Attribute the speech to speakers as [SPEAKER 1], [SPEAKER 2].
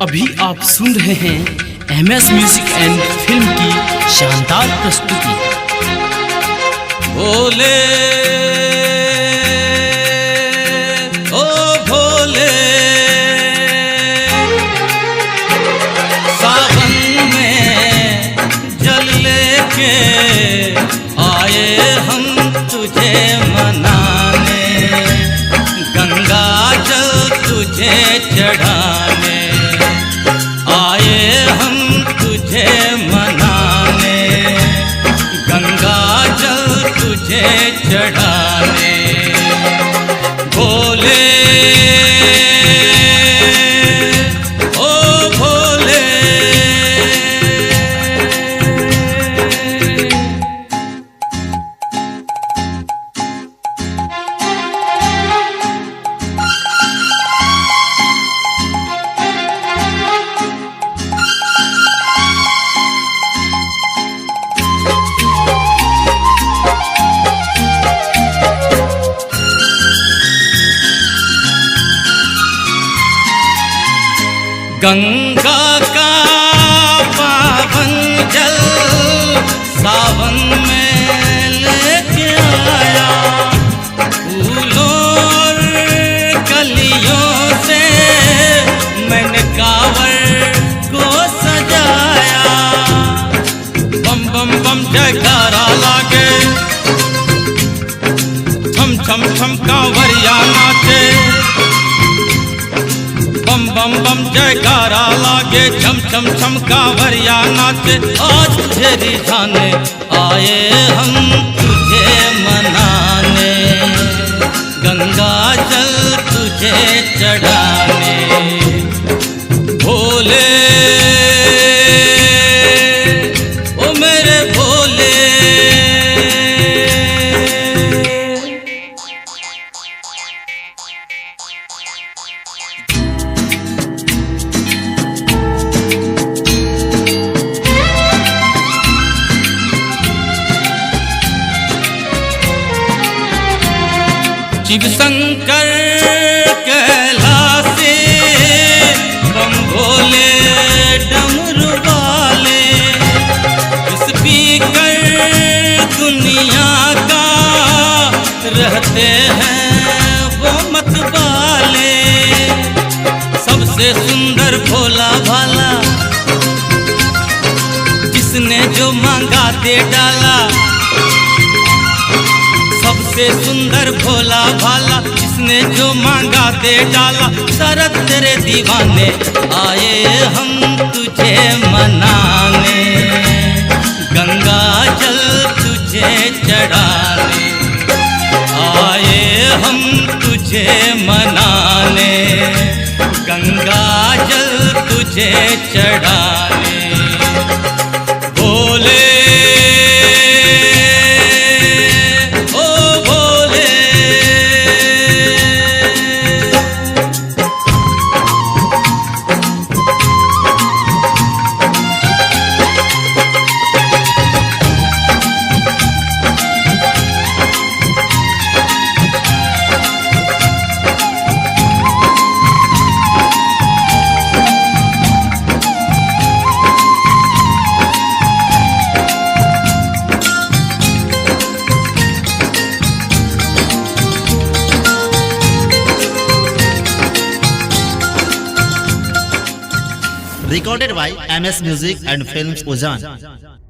[SPEAKER 1] अभी आप सुन रहे हैं MS म्यूजिक एंड फिल्म की शानदार प्रस्तुति।
[SPEAKER 2] भोले ओ भोले, सावन में जल लेके आए हम तुझे मनाने, गंगा जल तुझे चढ़ाने आए हम तुझे मनाने, गंगा जल तुझे चढ़ाने। भोले ओ भोले, गंगा का पावन जल सावन में लेके आया, फूलों और कलियों से मैंने कांवर को सजाया। बम बम बम जयकारा लागे, छम छम छम कांवरिया नाचे। बम बम बम जयकारा लागे, छम छम छम कांवरिया नाचे। आज तुझे रिझाने आए हम तुझे मनाने, गंगा जल तुझे चढ़ाने। भोले ओ मेरे भोले, शिव शंकर कैलासे, बम भोले डमरू वाले, स्पीकर दुनिया का रहते हैं वो मत वाले। सबसे सुंदर भोला भाला, जिसने जो मांगा दे डाला। सबसे सुंदर भोला भाला, जिसने जो मांगा दे डाला। शरद तेरे दीवाने आए हम तुझे मनाने, गंगा जल तुझे चढ़ाने आए हम तुझे मनाने, गंगा जल तुझे चढ़ाने। Bhole
[SPEAKER 3] recorded by MS Music and Films Ujjan।